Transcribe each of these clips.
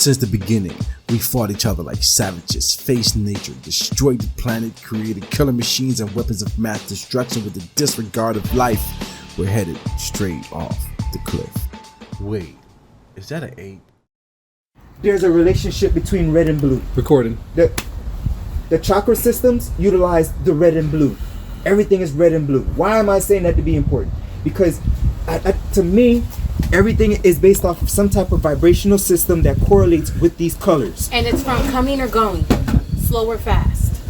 Since the beginning, we fought each other like savages, faced nature, destroyed the planet, created killer machines and weapons of mass destruction with the disregard of life. We're headed straight off the cliff. Wait, is that an 8? There's a relationship between red and blue. Recording. The chakra systems utilize the red and blue. Everything is red and blue. Why am I saying that to be important? Because to me, everything is based off of some type of vibrational system that correlates with these colors. And it's from coming or going, slow or fast.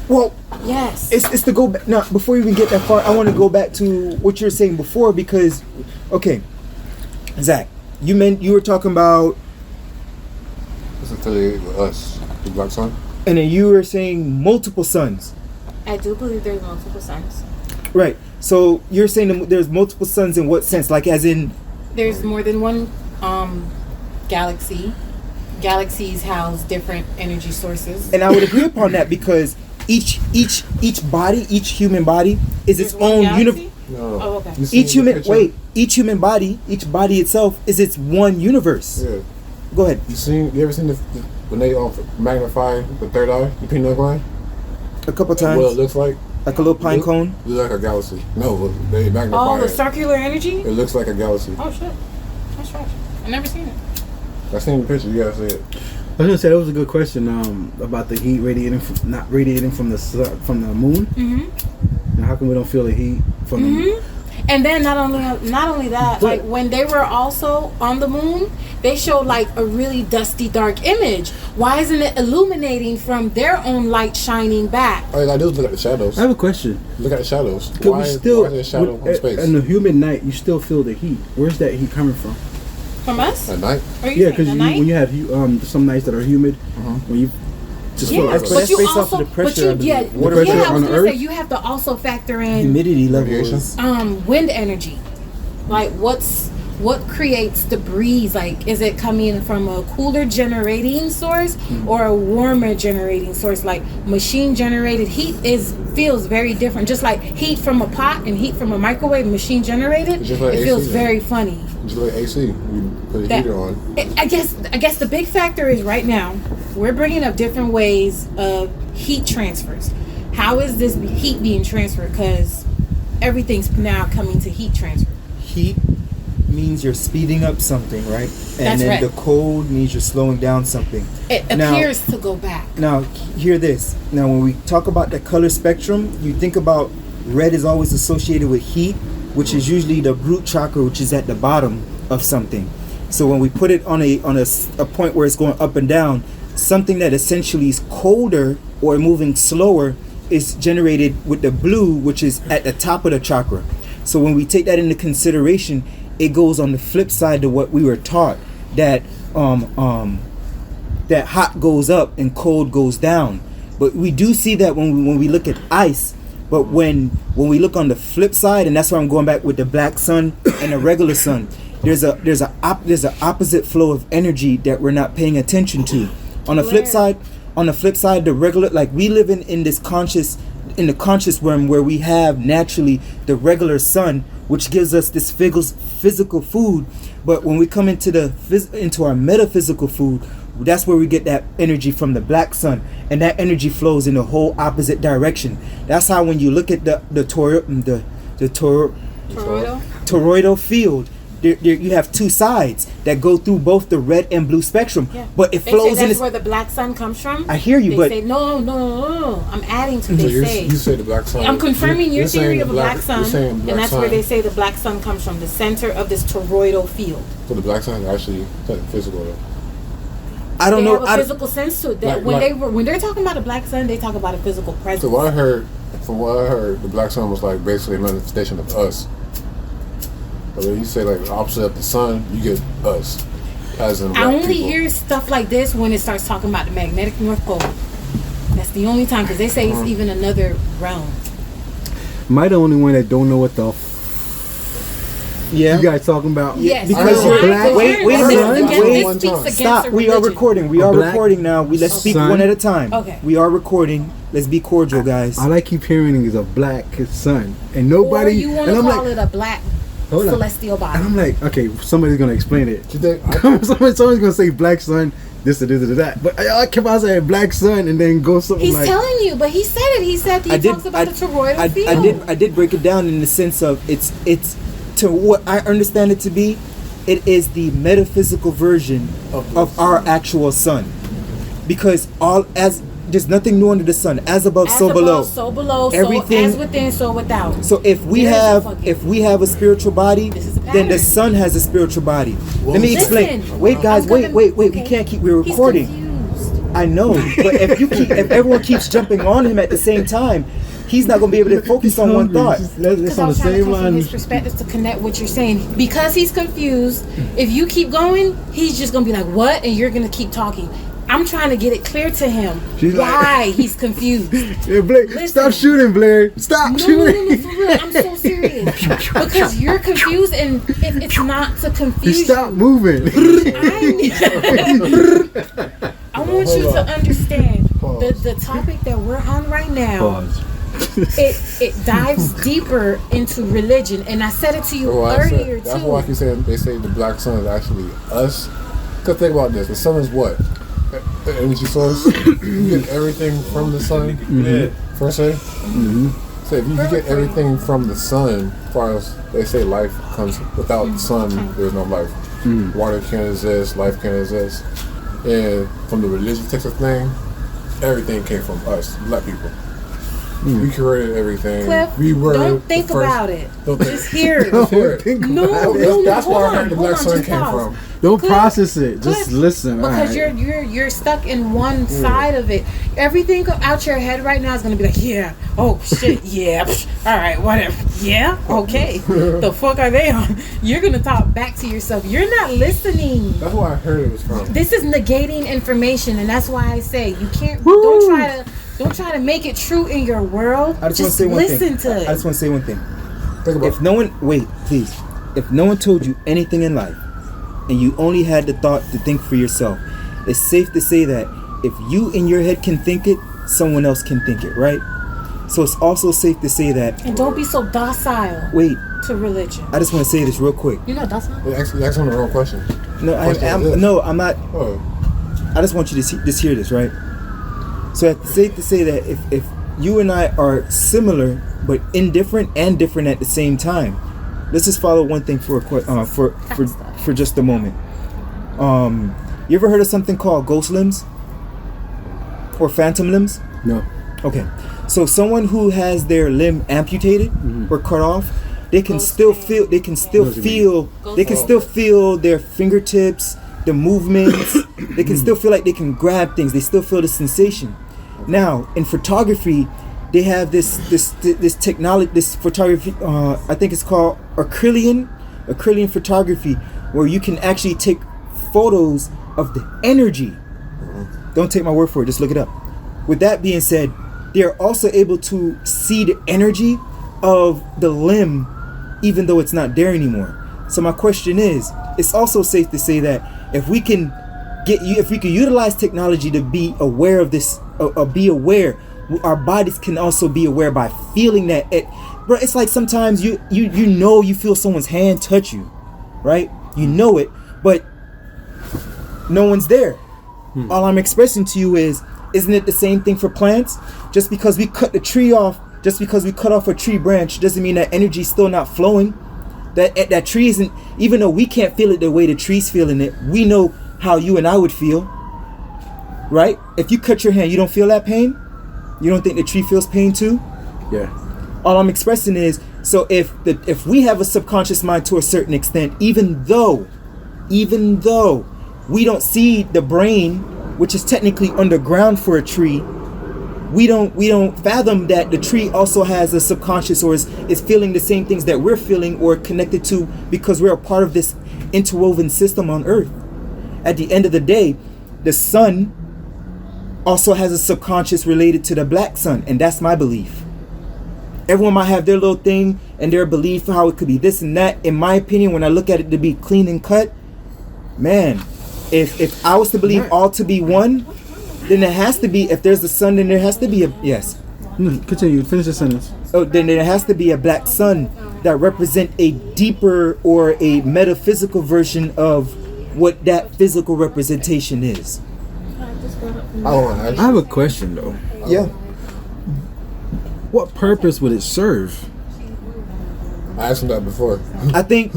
Well, yes. It's to go back. Now, before you even get that far, I want to go back to what you were saying before because, okay, Zach, you were talking about. It's affiliated with us, the Black Sun. And then you were saying multiple suns. I do believe there's multiple suns. Right. So you're saying there's multiple suns in what sense? Like as in? There's more than one galaxy. Galaxies house different energy sources. And I would agree upon that because each body, each human body is its own universe. No. Oh, okay. Each human body, each body itself is its one universe. Yeah. Go ahead. You ever seen when they magnify the third eye, the pineal gland? A couple times. What it looks like? Like a little pine cone? It looks like a galaxy. No, they magnify Oh, the it. circular energy? It looks like a galaxy. Oh, shit. That's right. I've never seen it. I seen the picture. You gotta see it. I was gonna say that was a good question about the heat not radiating from the sun, from the moon. Mm-hmm. And how come we don't feel the heat from the moon? And then not only that, like when they were also on the moon, they showed like a really dusty, dark image. Why isn't it illuminating from their own light shining back? All you gotta do is look at the shadows. I have a question. Look at the shadows. Why is there a shadow in space? In the humid night, you still feel the heat. Where's that heat coming from? From us? At night? Yeah, because when you have some nights that are humid, when you just feel like But that's based off of the pressure. Water pressure I was on the gonna earth. say you have to also factor in humidity levels. wind energy. Like what creates the breeze? Like, is it coming from a cooler generating source or a warmer generating source? Like machine generated heat feels very different. Just like heat from a pot and heat from a microwave, machine generated, Just like it feels AC, very funny. Just like AC, you put a heater on. I guess the big factor is right now we're bringing up different ways of heat transfers. How is this heat being transferred? Because everything's now coming to heat transfer. Heat means you're speeding up something, right? And That's then right. the cold means you're slowing down something. It appears to go back. Now, hear this. Now, when we talk about the color spectrum, you think about red is always associated with heat, which is usually the root chakra, which is at the bottom of something. So when we put it on a point where it's going up and down, something that essentially is colder or moving slower is generated with the blue, which is at the top of the chakra. So when we take that into consideration, it goes on the flip side to what we were taught, that that hot goes up and cold goes down. But we do see that when we look at ice. But when we look on the flip side, and that's why I'm going back with the black sun and the regular sun, there's an opposite flow of energy that we're not paying attention to. On the flip side, the regular, like we live in the conscious realm where we have naturally the regular sun, which gives us this physical food. But when we come into our metaphysical food, that's where we get that energy from the black sun, and that energy flows in the whole opposite direction. That's how when you look at the toroidal field, you have two sides that go through both the red and blue spectrum. Yeah. But it flows in. That's where the black sun comes from. I hear you, they but say no. I'm adding to. You say the black sun. I'm confirming your theory of a black sun, and that's where they say the black sun comes from, the center of this toroidal field. So the black sun is actually physical, though. I don't know. They have a physical sense to it. That when they're talking about a black sun, they talk about a physical presence. So from what I heard, the black sun was like basically a manifestation of us. But when you say like the opposite of the sun, you get us. As in I only people. hear stuff like this when it starts talking about the magnetic North Pole. That's the only time, because they say it's even another realm. Am I the only one that don't know what the you guys talking about? Yes, because you're black. Wait a minute. Stop. We are recording. We are recording now. Let's speak one at a time. Okay. We are recording. Let's be cordial, guys. All I keep hearing is a black sun, and nobody. Or you want to call it a black Hold on. celestial body. And I'm like, okay, somebody's gonna explain it. You think? Somebody's gonna say black sun, this or this or that. But I kept on saying black sun and then go something He's like. telling you, but he said it. He said he talks about the toroidal field. I did break it down in the sense of it's to what I understand it to be. It is the metaphysical version of our actual sun, because there's nothing new under the sun. As above, so below. So below. Everything, so as within, so without. So if we have a spiritual body, then the sun has a spiritual body. Let me explain. Listen, wait, guys. Wait. okay. We can't keep. We're recording. He's confused. I know, but if everyone keeps jumping on him at the same time, he's not going to be able to focus on one thought. It's Because I on the was trying to same come from line. his perspective to connect what you're saying. Because he's confused, if you keep going, he's just going to be like, what? And you're going to keep talking. I'm trying to get it clear to him She's like- why he's confused. Yeah, Blair, Listen. stop shooting, Blair. Stop No, shooting. for real. I'm so serious. Because you're confused, and it's not to You confuse stop you. moving. I want you to understand Pause. the topic that we're on right now. It dives deeper into religion, and I said it to you earlier That's too. why I keep saying they say the black sun is actually us. Because think about this: the sun is what? The energy source. You get everything from the sun. First say. So if you get everything from the sun, as far as they say, life comes without the sun. There's no life. Water can't exist. Life can't exist. And from the religious text of thing, everything came from us, black people. We created everything. Cliff, We were don't the think first- about it. Don't think- Just hear it. Just hear it. No, That's hold where I on, heard the hold black on, sun just came pause. from. Don't Cliff, process it. Just Cliff, listen. Because alright. you're stuck in one side of it. Everything out your head right now is gonna be like, yeah, oh shit, yeah, all right, whatever, yeah, okay. The fuck are they on? You're gonna talk back to yourself. You're not listening. That's where I heard it was from. This is negating information, and that's why I say you can't. Don't try to make it true in your world. I just want to Just say one listen thing. to it. I just want to say one thing. Think about If no one, wait, please. If no one told you anything in life, and you only had the thought to think for yourself, it's safe to say that if you in your head can think it, someone else can think it, right? So it's also safe to say that. And don't be so docile Wait, to religion. I just want to say this real quick. You're not docile. you asked him the wrong question. No, Question is this. I'm not. Oh, I just want you to just hear this, right? So it's safe to say that if you and I are similar but indifferent and different at the same time, let's just follow one thing for just a moment. You ever heard of something called ghost limbs or phantom limbs? No. Okay, so someone who has their limb amputated or cut off, they can still feel. They can still feel. They can still feel their fingertips, the movements. They can still feel like they can grab things. They still feel the sensation. Now, in photography, they have this technology, this photography. I think it's called acrylion photography, where you can actually take photos of the energy. Don't take my word for it. Just look it up. With that being said, they are also able to see the energy of the limb, even though it's not there anymore. So my question is, it's also safe to say that if we can utilize technology to be aware of this, our bodies can also be aware by feeling that. Bro, it's like sometimes you feel someone's hand touch you, right? You know it, but no one's there. All I'm expressing to you is, isn't it the same thing for plants? Just because we cut the tree off, just because we cut off a tree branch, doesn't mean that energy's still not flowing. That tree isn't, even though we can't feel it the way the tree's feeling it, we know how you and I would feel, right? If you cut your hand, you don't feel that pain? You don't think the tree feels pain too? Yeah. All I'm expressing is, so if we have a subconscious mind to a certain extent, even though we don't see the brain, which is technically underground for a tree, we don't fathom that the tree also has a subconscious or is feeling the same things that we're feeling or connected to, because we're a part of this interwoven system on Earth. At the end of the day, the sun also has a subconscious related to the black sun, and that's my belief. Everyone might have their little thing and their belief how it could be this and that. In my opinion, when I look at it to be clean and cut, man, if I was to believe all to be one, then there has to be, if there's a sun, then there has to be a, yes. Continue. Finish the sentence. Oh, then there has to be a black sun that represent a deeper or a metaphysical version of what that physical representation is. I have a question though. Yeah. What purpose would it serve? I asked him that before. I think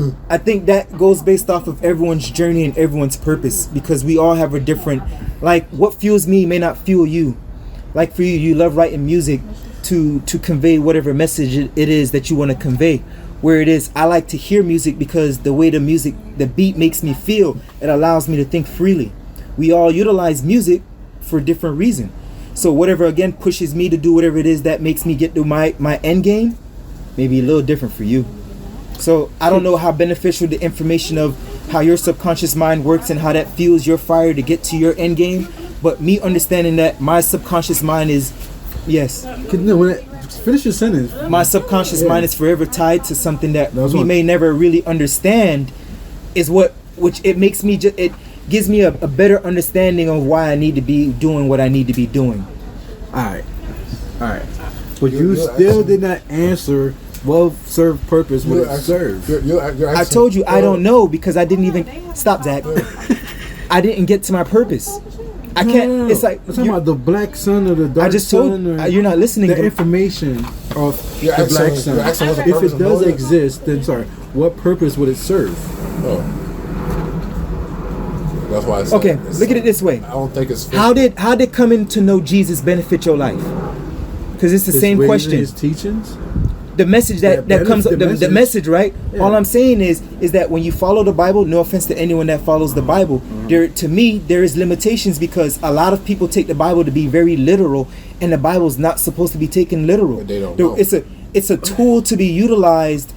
that goes based off of everyone's journey and everyone's purpose, because we all have a different, like, what fuels me may not fuel you. Like for you love writing music to convey whatever message it is that you want to convey. Where it is, I like to hear music because the way the beat makes me feel, it allows me to think freely. We all utilize music for different reasons. So whatever, again, pushes me to do whatever it is that makes me get to my end game, maybe a little different for you. So I don't know how beneficial the information of how your subconscious mind works and how that fuels your fire to get to your end game. But me understanding that my subconscious mind is, yes. Finish your sentence. My subconscious mind is forever tied to something that we one. may never really understand, which it makes me it gives me a better understanding of why I need to be doing what I need to be doing. Alright. But you still did not answer what purpose would it serve. I told you I don't know because I didn't even stop, Zach. I didn't get to my purpose. I can't. No. It's like I'm talking about the black sun or the dark I just told sun. Or you're not listening. the information of You're the asking- black you're sun. asking what's the If purpose it of does knowing it? exist, then what purpose would it serve? Oh. That's why I said Okay, it's- look at it this way. I don't think it's How did coming to know Jesus benefit your life? Because it's the His same ways and question. His teachings. The message that comes the up, the message. message, right? Yeah. All I'm saying is that when you follow the Bible, no offense to anyone that follows the Bible, to me there is limitations because a lot of people take the Bible to be very literal, and the Bible's not supposed to be taken literal. But they don't know. It's a tool to be utilized.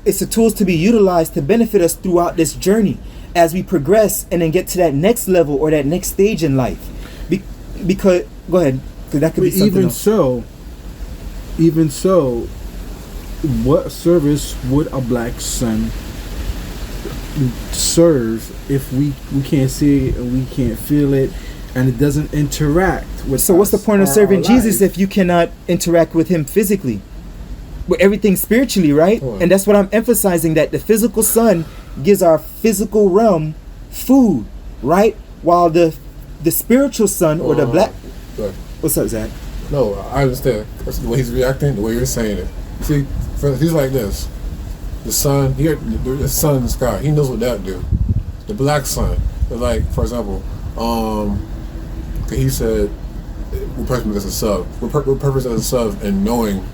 It's a tool to be utilized to benefit us throughout this journey as we progress and then get to that next level or that next stage in life. Because go ahead, because that could be But something else. even so, what service would a black sun serve if we can't see it and we can't feel it and it doesn't interact with So what's the us point of or serving our Jesus life? if you cannot interact with him physically? But everything spiritually, right? Right. And that's what I'm emphasizing, that the physical sun gives our physical realm food, right? While the spiritual sun or the black... Good. What's up, Zach? No, I understand. That's the way he's reacting, the way you're saying it. See, he's like this. The sun, the sun in the sky, he knows what that do. The black sun, like, for example, he said, what purpose as a sub? What purpose as a sub in knowing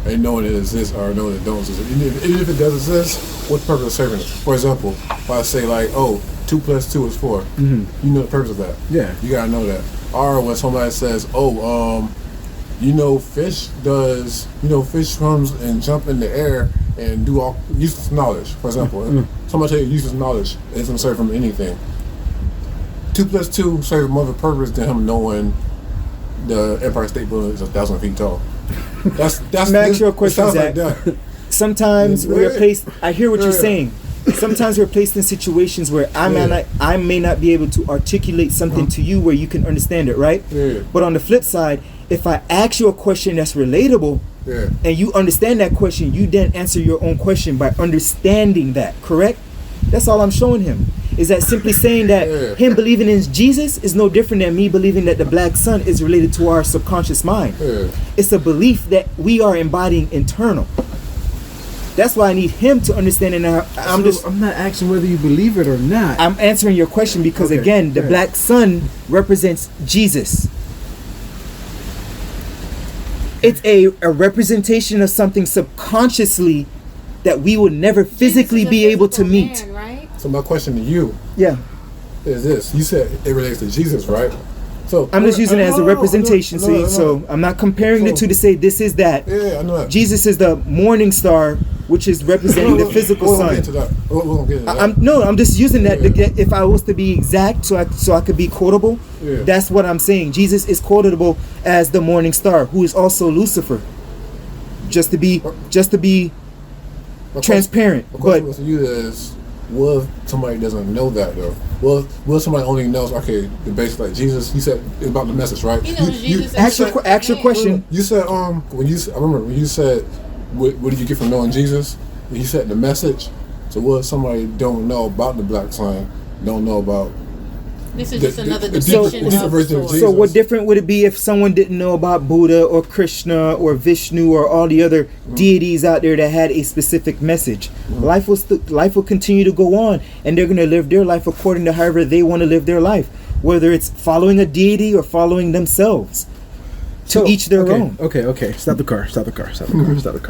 it exists or knowing it don't exist? Even if it does exist, what's the purpose of serving it? For example, if I say like, 2 + 2 is 4, you know the purpose of that. Yeah. You gotta know that. Or when somebody says, fish swims and jump in the air and do all useless knowledge. For example, somebody tell you useless knowledge isn't serve from anything. 2 + 2 serves more of a purpose than him knowing the Empire State Building is 1,000 feet tall. That's. Let me ask you a question, it sounds Zach. like that. Sometimes Yeah. we are placed... I hear what you're Yeah. saying. Sometimes we're placed in situations where I may not be able to articulate something to you where you can understand it, right? Yeah. But on the flip side, if I ask you a question that's relatable, Yeah. and you understand that question, you then answer your own question by understanding that, correct? That's all I'm showing him. Is that simply saying that Yeah. him believing in Jesus is no different than me believing that the black sun is related to our subconscious mind. Yeah. It's a belief that we are embodying internal. That's why I need him to understand it. I'm not asking whether you believe it or not. I'm answering your question because Okay, again, the yeah. black sun represents Jesus. It's a representation of something subconsciously that we will never physically be able to meet. Man, right? So my question to you Yeah. is this: you said it relates to Jesus, right? So I'm just using it as a No, representation. no. So I'm not comparing the So- two to say this is that. Yeah, I know that. Jesus is the morning star, which is representing the physical We'll sun. get to that. We'll get to that. I'm just using that to Yeah. get, if I was to be exact, so I could be quotable. Yeah. That's what I'm saying. Jesus is quotable as the morning star, who is also Lucifer. Just to be My transparent. My question But to you is, what if somebody doesn't know that though? What if somebody only knows, okay, the basic, like Jesus, you said it's about the message, right? He knows Jesus is ask your question. You said I remember when you said what did you get from knowing Jesus? he said the message. So what somebody don't know about the black sun, don't know about. This is just another the depiction deeper of version the of story. Jesus. So what different would it be if someone didn't know about Buddha or Krishna or Vishnu or all the other deities out there that had a specific message? Life will continue to go on, and they're going to live their life according to however they want to live their life, whether it's following a deity or following themselves. To each their own. Okay. Stop the car. Stop the car.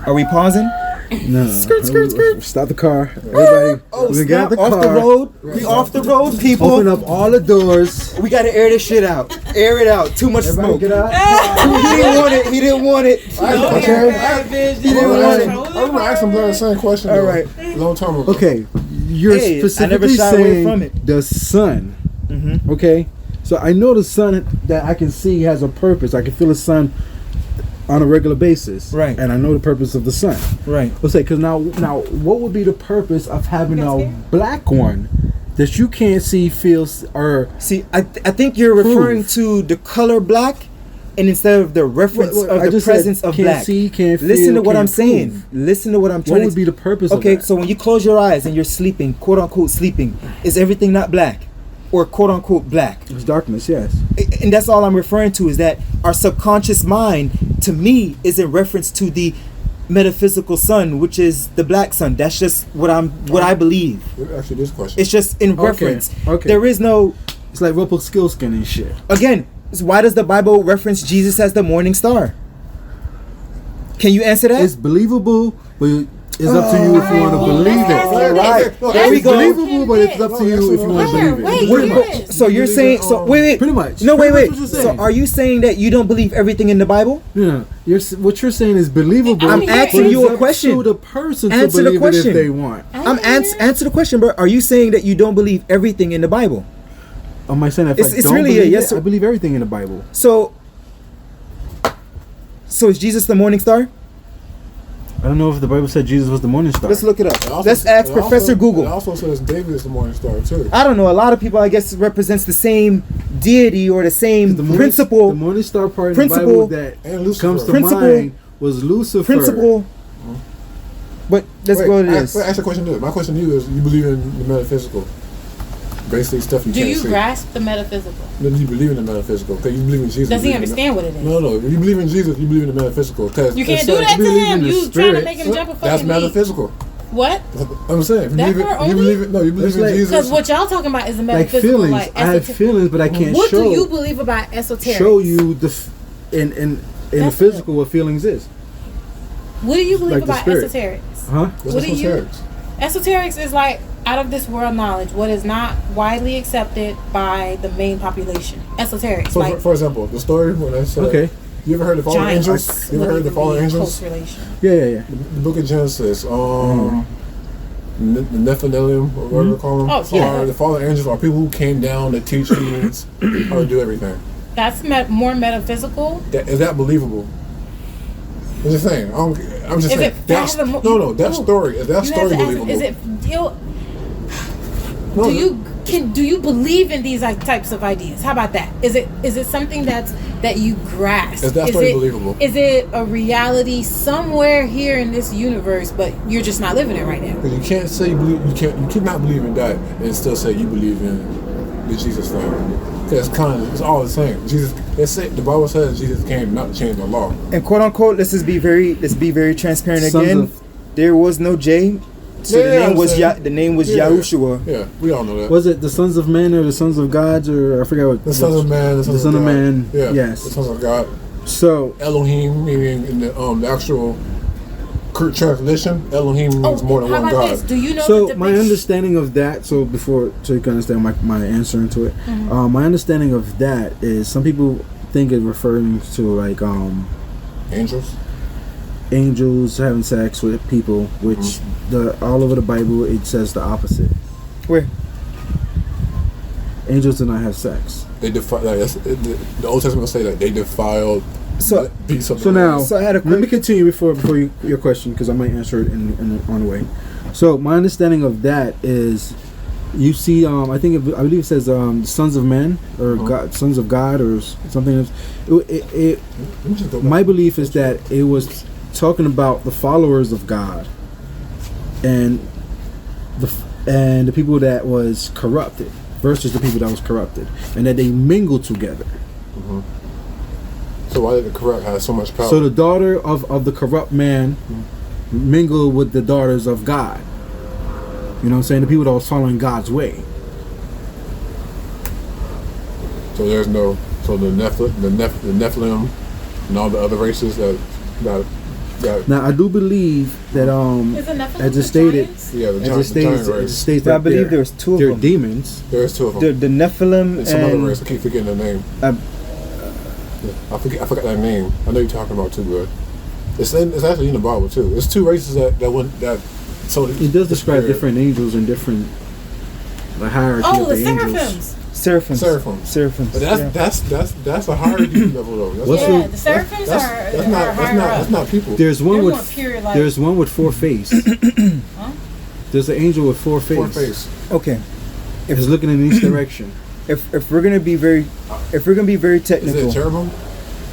Are we pausing? No. Skirt. Stop the car. Everybody. We got the off car. the road. We off the road, people. Open up all the doors. We gotta air this shit out. Air it out. Too much Everybody smoke. get out. He didn't want it. He didn't want it. He didn't want it. I remember asking Blair the same question. All right. A long time ago. Okay. You're Hey, I never specifically shied away from saying it. the sun. Okay. So I know the sun that I can see has a purpose. I can feel the sun on a regular basis. Right. And I know the purpose of the sun. Right. Let's say, because now, what would be the purpose of having a black one that you can't see, feel, or See, I think you're referring to the color black, and instead of the reference What- I of the just said presence of can't black. see, can't Listen feel, to what I'm can't saying. prove. Listen to what I'm trying what would to be the purpose Okay, of that? so when you close your eyes and you're sleeping, quote unquote sleeping, is everything not black? Or quote unquote black? It's darkness, yes. And that's all I'm referring to, is that our subconscious mind, to me, is in reference to the metaphysical sun, which is the black sun. That's just what I believe. Actually, this question. It's just in reference. okay. There is no, It's like Rupert Skillskin and shit. again, so why does the Bible reference Jesus as the morning star? Can you answer that? It's believable, but it's up to you if you want to believe it. All right, there we It's go. believable, but it's up to you if you want to believe it. Wait, What- yes. so you're saying, so wait, Pretty much. No, wait. Pretty much what you're So saying. are you saying that you don't believe everything in the Bible? Yeah, what you're saying is believable. I'm but asking it's you a up question. To the person Answer to the believe question. it if they want. Answer the question, bro. Are you saying that you don't believe everything in the Bible? Am I saying that if It's- I it's don't really a believe yes it, or- I believe everything in the Bible. So is Jesus the morning star? I don't know if the Bible said Jesus was the morning star. Let's look it It up. also- Let's ask it Professor also- Google. It also says David is the morning star too. I don't know. A lot of people, I guess, represents the same deity or the same The morning, principle. The morning star part in Principle- the Bible that And Lucifer. comes to Principle- mind was Lucifer. Principle. But let's Wait, go to ask this. the question to you. My question to you is: you believe in the metaphysical? Basically, stuff you Do can't you see. grasp the metaphysical? No, you believe in the metaphysical. Okay, you believe in Jesus. Does you he believe in understand what it is? No. If you believe in Jesus, you believe in the metaphysical. You can't do that to believe him. in the You trying to spirit. make him jump a That's fucking beat. metaphysical. What? I'm saying. If you That believe part it, you only? believe it. No, you believe It's in like- Jesus. Because what y'all talking about is the Like metaphysical, feelings. like I have esoteric. feelings, but I can't What show do you believe about esoteric? show you in the That's physical what feelings is. What do you believe like the about spirit. esoterics? Huh? What's what do you- esoterics? Esoterics is like out of this world knowledge, what is not widely accepted by the main population. Esoterics, So, like for example, the story when I said, Okay. you ever heard of fallen giants. angels? You ever heard of the fallen angels? Close relation. Yeah. The book of Genesis, the Nephilim, or whatever they call them, Oh, yeah. are the fallen angels are people who came down to teach humans how to do everything. That's more metaphysical. Is that believable? I'm just saying. I'm just Is saying. it That's, fathomable? no, that Ooh. story. Is that You story have to ask, believable? is it? No, Do you believe in these like types of ideas? How about that? Is it something that you grasp? Is that story believable? Is it a reality somewhere here in this universe, but you're just not living it right now? Because you can't say you believe. You cannot believe in that and still say you believe in the Jesus thing. Because it's all the same. Jesus. The Bible says Jesus came not to change the law. And quote unquote, let's be very transparent Sons again. of- There was no J, so Yeah, the name I'm was saying. the name was Yeah. Yahushua. Yeah, we all know that. Was it the sons of men or the sons of gods or I forgot what The sons of man, the sons son of God. man, Yeah, yes. the sons of God. So Elohim, meaning in the actual translation, Elohim means more than how one about God. this? Do you know So that the my understanding of that, so you can understand my answer into it. My understanding of that is some people think it referring to like Angels. angels having sex with people, which all over the Bible it says the opposite. Where? Angels do not have sex. They defile. The Old Testament will say that they defiled. So beasts of the So now, land. So I had a let me quick- continue before your question because I might answer it on the way. So my understanding of that is, you see, I believe it says sons of men or God, sons of God or something else. Let me just go back. My belief is that it was talking about the followers of God. and the people that was corrupted versus the people that was corrupted, and that they mingled together. So why did the corrupt have so much power? So the daughter of the corrupt man mingled with the daughters of God. You know what I'm saying? The people that was following God's way. So there's no, so the Nephilim and all the other races that Now I do believe that Is it Nephilim as the it stated, giants? yeah, the as it giant states, race. that I believe there's two of they're them. demons. There's two of them. The Nephilim And some other and race. I keep forgetting their name. I forgot that name. I know you're talking about too, but it's actually in the Bible too. It's two races that. So It does describe different angels and different the hierarchy Oh, of the the angels. seraphims. Seraphims. But that's a higher level though. That's What's Yeah, the- the seraphims are higher that's up. not people. There's one They're with more pure, like- there's one with four face. Huh? There's an angel with four face. Four face. Okay. It's looking in each direction. If we're gonna be very Is technical, it cherubim?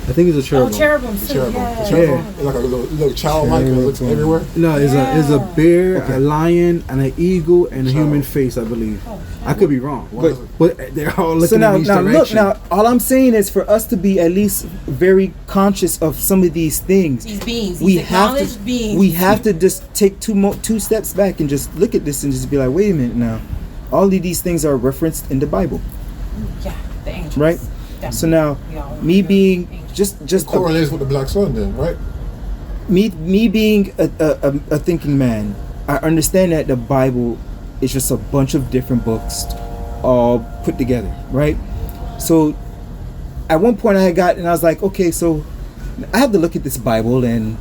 I think it's a cherubim. Oh, cherubim too. Cherubim. Yeah. Cherubim. It's like a little childlike that looks Cherubim. everywhere. No, it's a bear, Okay. a lion, and an eagle, and a Child. human face. I believe. Oh, I could be wrong, Why but they're all looking so now in each look direction. now. All I'm saying is for us to be at least very conscious of some of these things. These beings, we these have acknowledged to beings. we have to just take two steps back and just look at this and just be like, wait a minute now. All of these things are referenced in the Bible, Yeah, the angels. right? Definitely. So now, We all me remember being angels. just a, Correlates with the black sun, then, right? me being a thinking man, I understand that the Bible is just a bunch of different books all put together, right? So at one point I was like, okay, so I have to look at this Bible, and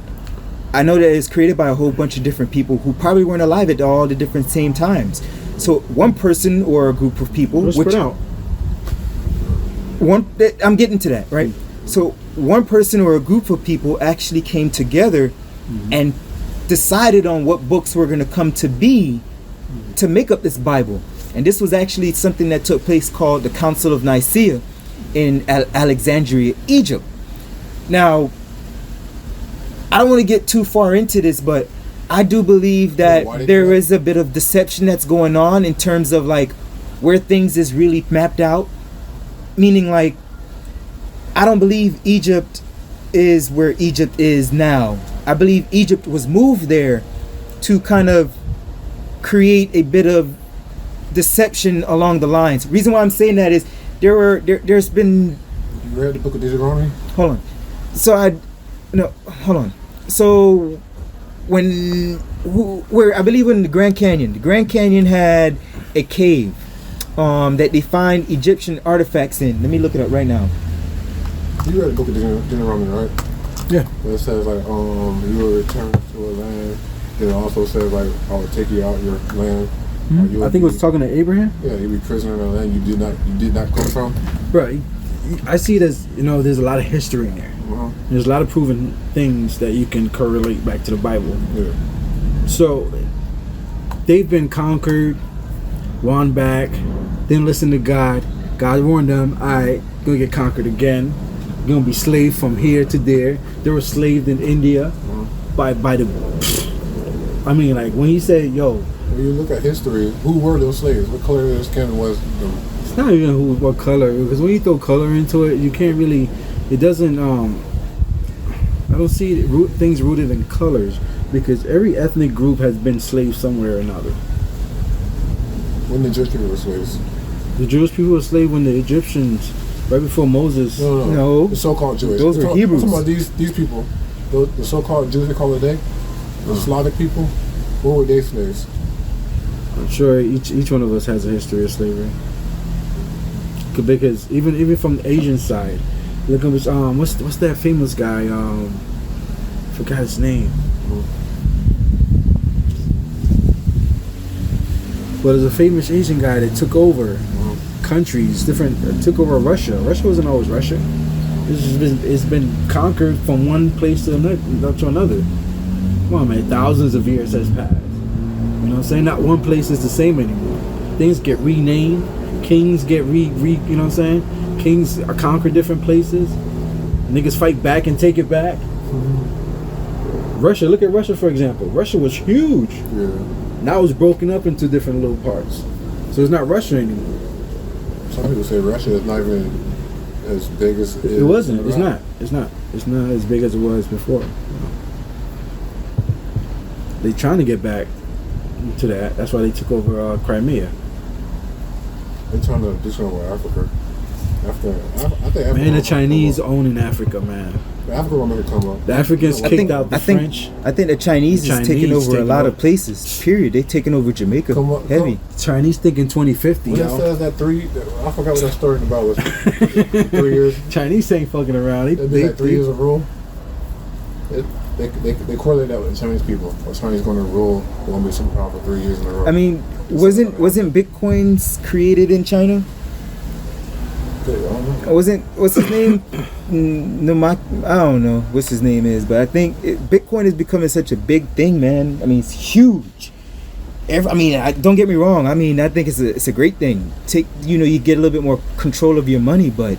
I know that it's created by a whole bunch of different people who probably weren't alive at all the different same times. So one person or a group of people, Let's which spread out. I'm getting to that, right? So one person or a group of people actually came together and decided on what books were going to come to be to make up this Bible. And this was actually something that took place called the Council of Nicaea in Alexandria, Egypt. Now, I don't want to get too far into this, but I do believe Why that did there you- is a bit of deception that's going on in terms of like where things is really mapped out. Meaning, like, I don't believe Egypt is where Egypt is now. I believe Egypt was moved there to kind of create a bit of deception along the lines. Reason why I'm saying that is there's been, You read the book of Deuteronomy? hold on. Hold on. So where I believe in the Grand Canyon had a cave that they find Egyptian artifacts in. Let me look it up right now. You read the book of Deuteronomy, right? Yeah. Where it says like, you will return to a land. Then it also says like, I will take you out your land. Or you will I think it was be- talking to Abraham. Yeah, you'll be prisoner in a land you did not come from. Right. I see it as, there's a lot of history in there. Uh-huh. There's a lot of proven things that you can correlate back to the Bible. Yeah. So they've been conquered, won back, didn't listen to God. God warned them, alright, gonna get conquered again. You're gonna be slaved from here to there. They were slaved in India by the like when he said, yo, When you look at history, who were those slaves? What color their skin was? it's not even what color, because when you throw color into it, you can't really, it doesn't I don't see things rooted in colors, because every ethnic group has been slaves somewhere or another. When the Jewish people were slaves? The Jewish people were slaves when the Egyptians, right before Moses. No. The so-called Jewish. Those are Hebrews. I'm talking about these people. The so-called Jews they call it today. The Slavic people. What were they slaves? I'm sure each one of us has a history of slavery. Because even from the Asian side, look at what's that famous guy? Forgot his name. But there's a famous Asian guy that took over countries, took over Russia. Russia wasn't always Russia. It's been conquered from one place to another. Come on, man, thousands of years has passed. You know what I'm saying? Not one place is the same anymore. Things get renamed. Kings get you know what I'm saying? Kings conquer different places. Niggas fight back and take it back. Russia, look at Russia for example. Russia was huge. Yeah. Now it's broken up into different little parts. So it's not Russia anymore. Some people say Russia is not even as big as It wasn't. It's not. It's not. It's not as big as it was before. They trying to get back to that. That's why they took over Crimea. They're trying to do something with Africa. I think Africa Man, the gonna Chinese come up. owning Africa, man. Africa will never come up. The Africans kicked out the French. I think the Chinese The is taking Chinese over a taking lot over. of places. Period. They taking over Jamaica. Come on, heavy. Chinese thinking 2050, When it yo. says that I forgot what that story about was. 3 years. Chinese ain't fucking around. It'd be like 3 years of rule. They correlate that with the Chinese people. Or Chinese going to rule, they're going to be super powerful for 3 years in a row. I mean, wasn't Bitcoins created in China? What's his name? I don't know what's his name is, but I think Bitcoin is becoming such a big thing, man. I mean, it's huge. Don't get me wrong. I mean, I think it's a great thing. You get a little bit more control of your money, but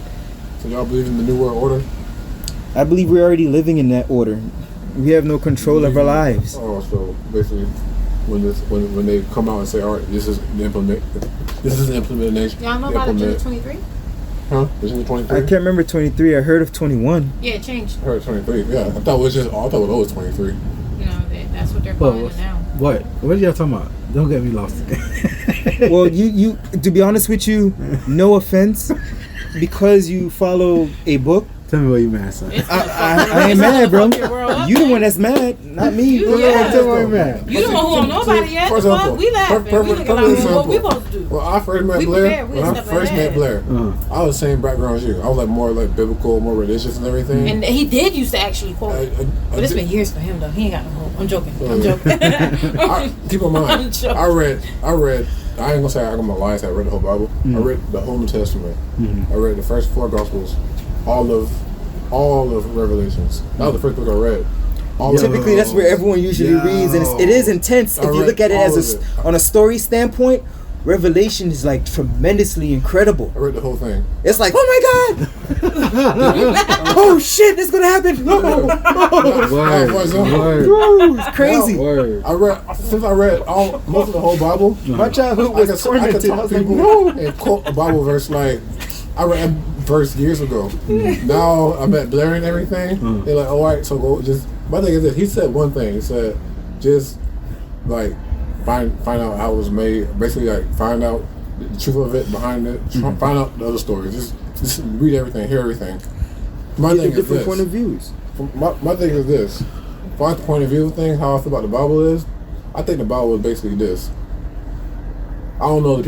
So y'all believe in the New World Order? I believe we're already living in that order. We have no control of our lives. Oh, so basically, when they come out and say, all right, this is the implementation. Y'all know about Agenda 23? Huh? Agenda 23? I can't remember 23. I heard of 21. Yeah, it changed. I heard 23. Yeah, I thought it was always 23. That's what they're calling it now. What? What are y'all talking about? Don't get me lost. Well, you to be honest with you, no offense, because you follow a book. Tell me what you mad, son. I ain't mad, bro. You the one that's mad, not me. Tell me what you mad. You the one who don't know about it yet. First Well, of we laughing. We looking like what we supposed to do. When I first met We Blair, prepared. We when I stepping first met ahead. Blair, I was the same background as you. I was like more like biblical, more religious and everything. And he did used to actually quote it. But it's been years for him, though. He ain't got no hope. I'm joking. I'm joking. Keep in I'm mind, joking. I read. I ain't gonna say I'm gonna lie. I read the whole Bible. I read the whole New Testament. I read the first 4 Gospels, all of Revelations. That was the first book I read. Typically, that's where everyone usually reads, and it is intense. If you look at it as on a story standpoint, Revelation is like tremendously incredible. I read the whole thing. It's like, oh my god, oh shit, this is gonna happen. Word. It's crazy. Word. I read most of the whole Bible. My childhood I was could tormented. I talk was to like, people no. and quote a Bible verse like I read a verse years ago. Now I'm at Blair and everything. They're like, all right, so go just. My thing is that he said one thing. He said, just like find out how it was made. Basically, like find out the truth of it behind it. Find out the other stories. Just read everything, hear everything. My Get thing a is different this. point of views. My thing is this. My point of view thing, how I feel about the Bible is, I think the Bible is basically this. I don't know the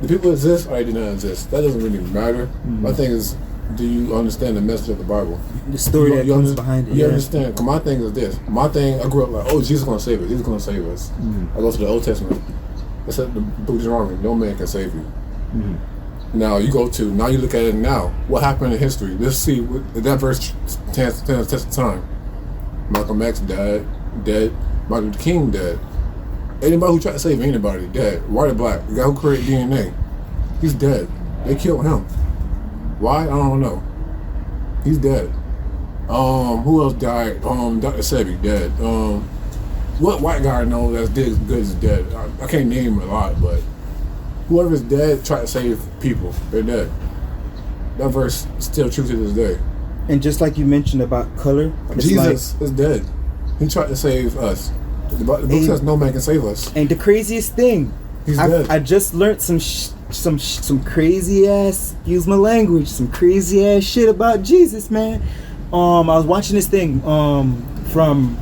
people exist or they do not exist. That doesn't really matter. My thing is, do you understand the message of the Bible? The story that comes behind it. You Yeah. understand? 'Cause my thing is this. My thing, I grew up like, oh, Jesus is going to save us. Jesus is going to save us. I go to the Old Testament. It said the book of Deuteronomy, no man can save you. Now you look at it now. What happened in history? Let's see if that verse stands the test of time. Malcolm X dead. Martin Luther King dead. Anybody who tried to save anybody dead. White or black. The guy who created DNA, he's dead. They killed him. Why? I don't know. He's dead. Who else died? Dr. Sebi dead. What white guy I know that's dead as good as dead? I can't name a lot, but whoever's dead tried to save people. They're dead. That verse is still true to this day. And just like you mentioned about color, it's Jesus is dead. He tried to save us. The book says no man can save us. and the craziest thing, He's dead. I just learned some crazy ass, use my language, some crazy ass shit about Jesus, man. I was watching this thing from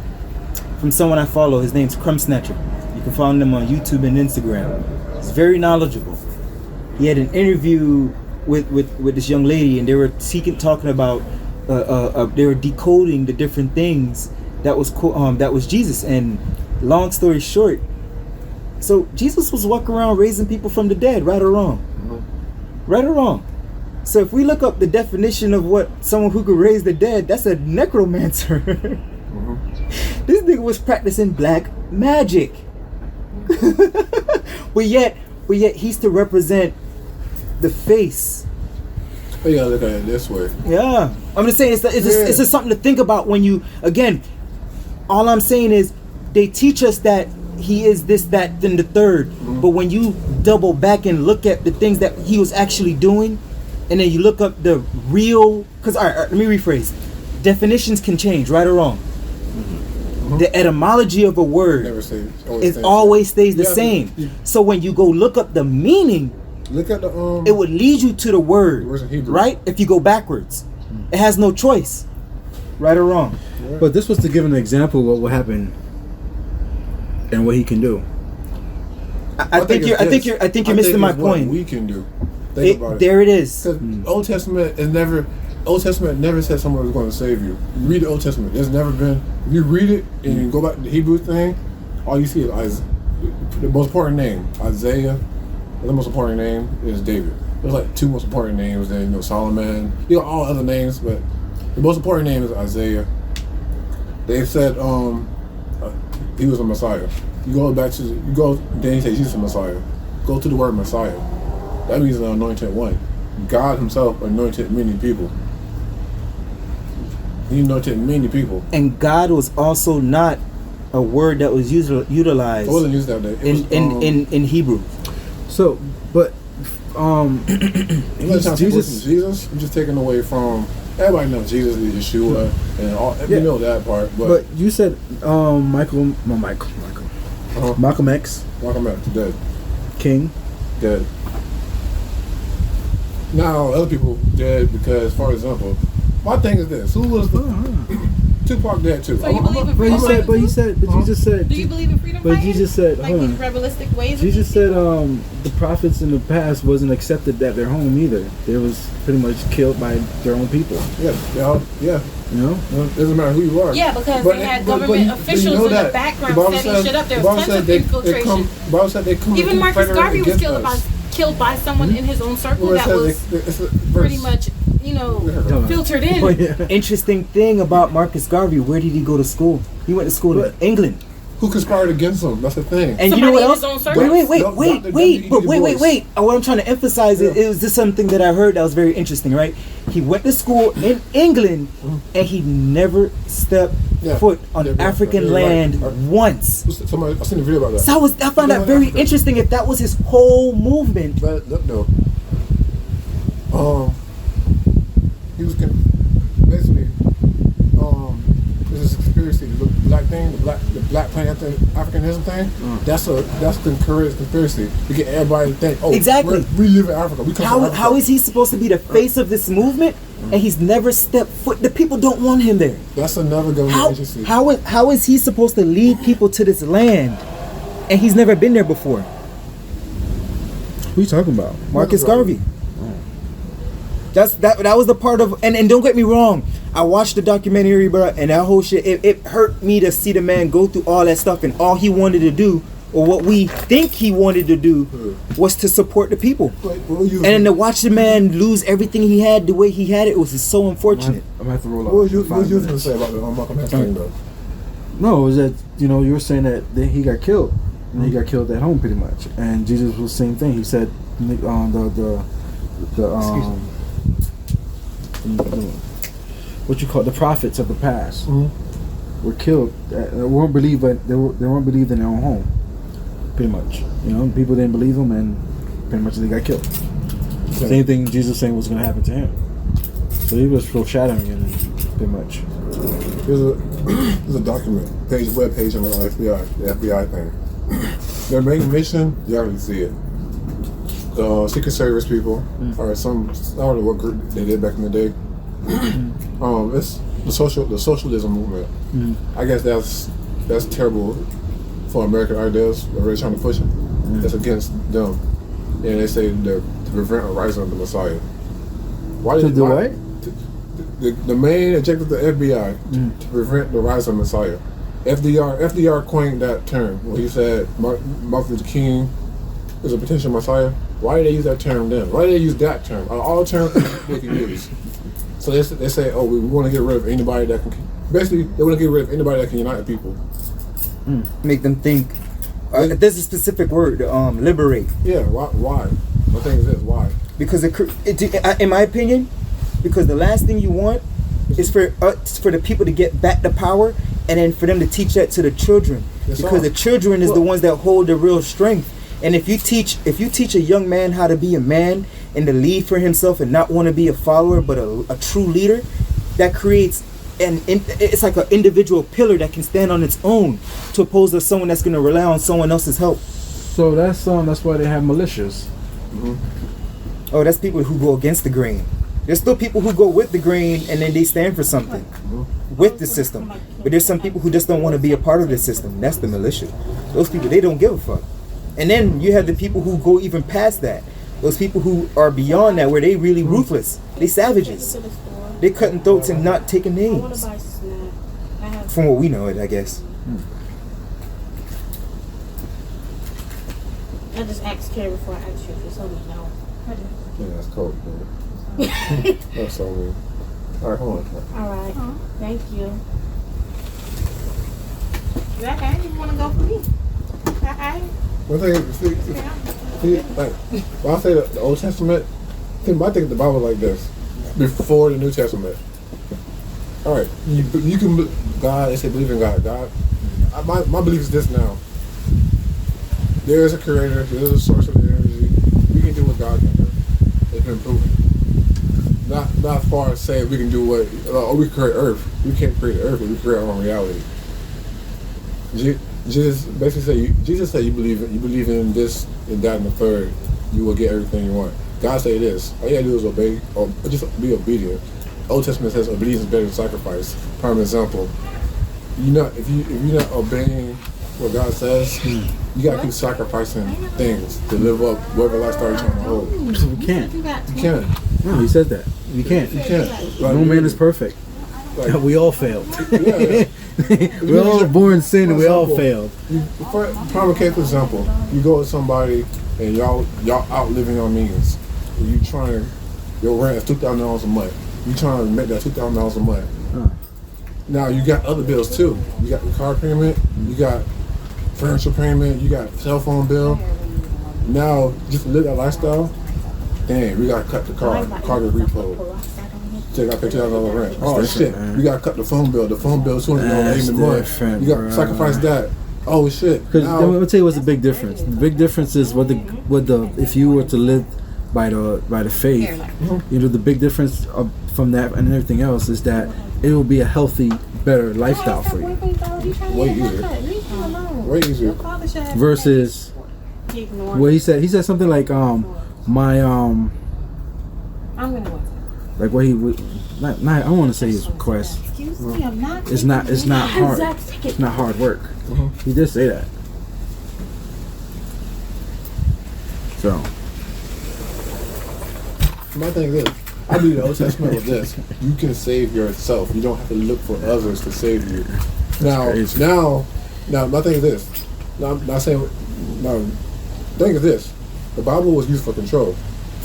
someone I follow. His name's Crumb Snatcher. You can find him on YouTube and Instagram. He's very knowledgeable. He had an interview with this young lady, and they were talking about they were decoding the different things that was Jesus. And long story short, so Jesus was walking around raising people from the dead, right or wrong? Right or wrong? So if we look up the definition of what someone who could raise the dead, that's a necromancer. This nigga was practicing black magic. but yet he's to represent the face. You gotta look at it this way. Yeah, I'm just saying it's just something to think about when you, again, all I'm saying is they teach us that he is this, that, then the third. But when you double back and look at the things that he was actually doing, and then you look up the real, because all right, let me rephrase. Definitions can change, right or wrong. The etymology of a word always stays the same. So when you go look up the meaning, look at the it would lead you to the word, words in Hebrew. right? If you go backwards, it has no choice, right or wrong. But this was to give an example of what will happen and what he can do. I think you're missing my point. We can do. Think about it. There it is. Old Testament never said someone was going to save you. Read the Old Testament. There's never been. If you read it and you go back to the Hebrew thing, all you see is the most important name, Isaiah. The most important name is David. There's like two most important names. Then Solomon. All other names, but the most important name is Isaiah. They said he was a Messiah. Then he said Jesus is a Messiah. Go to the word Messiah. That means the anointed one. God himself anointed many people. He anointed many people. And God was also not a word that was utilized. It wasn't used that day. In Hebrew. So, but Jesus, you're just taking away from. Everybody knows Jesus is Yeshua, and all. You know that part. But you said Malcolm X, Malcolm X, dead. King, dead. Now other people dead because, for example, my thing is this: who was Tupac dead too? So you believe in freedom fighting? But Jesus said. Do you believe in freedom But fighting? Jesus said, like these rebellistic ways. Jesus said the prophets in the past wasn't accepted at their home either. They was pretty much killed by their own people. Yeah. You know, it doesn't matter who you are. Yeah, because they had government officials in the background setting shit up. There was tons of infiltration. Bible said they come. Even Marcus Garvey was killed by someone in his own circle that was pretty much, filtered in. Interesting thing about Marcus Garvey, where did he go to school? He went to school in England. Who conspired against him? That's the thing. And somebody you know what else? Wait. What I'm trying to emphasize is this something that I heard that was very interesting, right? He went to school in England and he never stepped foot on African land once. Somebody, I seen a video about that. So I found that very interesting if that was his whole movement. But no. He was basically there's a conspiracy. The black thing, the Black Planet Africanism thing. That's the encouraged conspiracy to get everybody to think, exactly. We live in Africa. We come from Africa. How is he supposed to be the face of this movement and he's never stepped foot? The people don't want him there. That's another government agency. How is he supposed to lead people to this land and he's never been there before? Who are you talking about? Marcus Garvey. That was the part of, and don't get me wrong, I watched the documentary, bro, and that whole shit, it hurt me to see the man go through all that stuff, and all he wanted to do, or what we think he wanted to do, was to support the people. And then to watch the man lose everything he had the way he had it was just so unfortunate. I'm gonna have to roll up. What was you going to say about the Malcolm X thing, though? No, it was that, you were saying that he got killed. And he got killed at home pretty much. And Jesus was the same thing. He said what you call the prophets of the past were killed. They weren't believed, but they weren't believed in their own home. Pretty much, people didn't believe them, and pretty much they got killed. Okay. Same thing Jesus saying was going to happen to him. So he was foreshadowing it, pretty much. There's a document web page on the FBI thing. Their main mission, you already see it. Secret Service people, or I don't know what group they did back in the day. It's the socialism movement. I guess that's terrible for American ideas. They're really trying to push it. That's against them, and they say to prevent a rising of the Messiah. Why did what? The main objective of the FBI to prevent the rise of the Messiah. FDR coined that term when he said Martin Luther King is a potential Messiah. Why did they use that term then? Why did they use that term? All terms they can use. So they say, we want to get rid of anybody that can. Basically, they want to get rid of anybody that can unite people. Make them think. There's a specific word, liberate. Yeah. Why? My thing is this. Why? Because in my opinion, because the last thing you want is for the people to get back to power and then for them to teach that to the children, That's because all. the children is the ones that hold the real strength. And if you teach a young man how to be a man and to lead for himself and not want to be a follower but a true leader, that creates it's like an individual pillar that can stand on its own, to oppose to someone that's going to rely on someone else's help. So that's why they have militias. Oh, that's people who go against the grain. There's still people who go with the grain and then they stand for something with the system. But there's some people who just don't want to be a part of the system. That's the militia. Those people, they don't give a fuck. And then you have the people who go even past that. Those people who are beyond that, where they really ruthless. They savages. They cutting throats and not taking names. From what we know it, I guess. I just asked Carrie before I asked you if it's something now. Yeah, that's cold, man. That's so weird. All right, hold on. All right. Thank you. Zach, I didn't even want to go for me. One thing, see, like, when I say the Old Testament, I think the Bible like this. Before the New Testament. All right, you can, God, they say believe in God. My belief is this now. There is a creator, there is a source of energy. We can do what God can do. It's been proven. Not far as saying we can do what, we can create Earth. We can't create Earth, but we create our own reality. Jesus basically said you believe in this and that and the third, you will get everything you want. God say this. All you gotta do is obey, or just be obedient. Old Testament says obedience is better than sacrifice. Prime example. If you're not obeying what God says, you gotta keep sacrificing things to live up whatever lifestyle you're trying to hold. We can't. You can't. No, he said that. You can't. You can't. No man is perfect. Like, We all failed. yeah. We're all born sin and we all failed. Prime case example. You go with somebody and y'all out living on means. And you trying, your rent is $2,000 a month. You trying to make that $2,000 a month. Now you got other bills too. You got the car payment. You got furniture payment. You got cell phone bill. Now just to live that lifestyle. Dang, we gotta cut the car to repo. So you gotta pay $2,000 rent. Oh shit, man. we gotta cut the phone bill. The phone bill is $200 a month. You gotta sacrifice that. Oh shit. Because I'll tell you what's the big difference. The big difference is what the if you were to live by the faith, the big difference from that and everything else is that it will be a healthy, better lifestyle for you. Way easier. Versus what he said something like I'm gonna watch it. like what he would not I want to say his request. Excuse me, I'm not. It's not hard. It's not hard work. He did say that. So My thing is, I believe the Old Testament with this. You can save yourself. You don't have to look for others to save you. Now, my thing is this. Now, I'm not saying. Now, the thing is this. The Bible was used for control.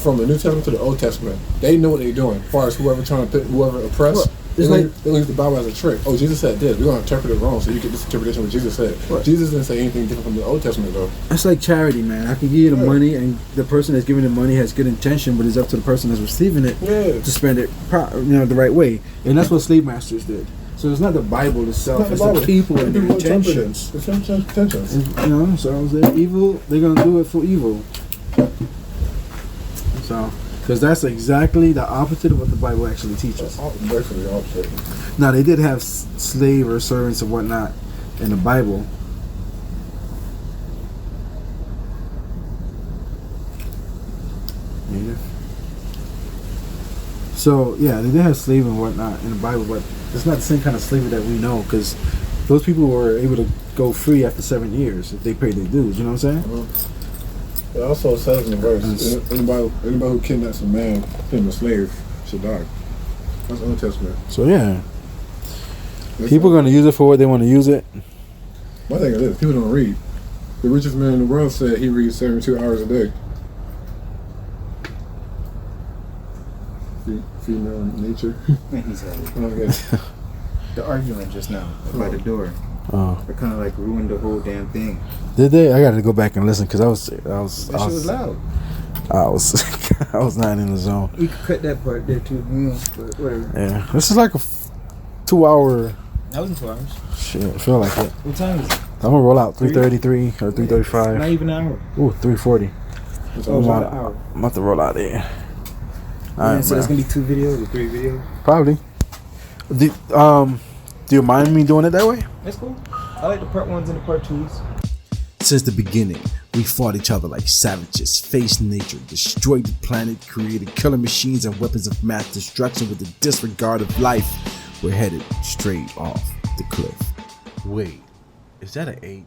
From the New Testament to the Old Testament, they know what they're doing. As far as whoever oppressed, Well, they it's use the Bible as a trick. Oh, Jesus said this. We're going to interpret it wrong, so you get this interpretation of what Jesus said. What? Jesus didn't say anything different from the Old Testament, though. it's like charity, man. I can give you the money, and the person that's giving the money has good intention, but it's up to the person that's receiving it Yeah. to spend it, the right way. And that's what slave masters did. So it's not the Bible itself; it's the people and their intentions. It's intentions. And, so they're evil. They're gonna do it for evil. So, because that's exactly the opposite of what the Bible actually teaches. Basically the opposite. Now they did have slave or servants and whatnot in the Bible. So yeah, they did have slave and whatnot in the Bible, but it's not the same kind of slavery that we know, because those people were able to go free after 7 years if they paid their dues. You know what I'm saying? It also says in the verse, anybody who kidnaps a man, him a slave, should die. That's Old Testament. So yeah, people are going to use it for what they want to use it. My thing is this: people don't read. The richest man in the world said he reads 72 hours a day. Female nature. He said it. Okay. The argument just now by the door. Oh, It kind of like ruined the whole damn thing. did they? I got to go back and listen because I was That shit was loud. I was not in the zone. You could cut that part there too, but whatever. Yeah, this is like a 2 hour. That wasn't 2 hours. Shit, I feel like it. What time is it? I'm gonna roll out 3:33 or 3:35. Not even an hour. Ooh, 3:40. Oh, about an hour. I'm about to roll out there. All Yeah, right, so there's man. gonna be 2 videos or 3 videos. Probably. Do you mind me doing it that way? That's cool. I like the part 1s and the part 2s. Since the beginning, we fought each other like savages, faced nature, destroyed the planet, created killer machines and weapons of mass destruction with the disregard of life. We're headed straight off the cliff. Wait, is that an 8?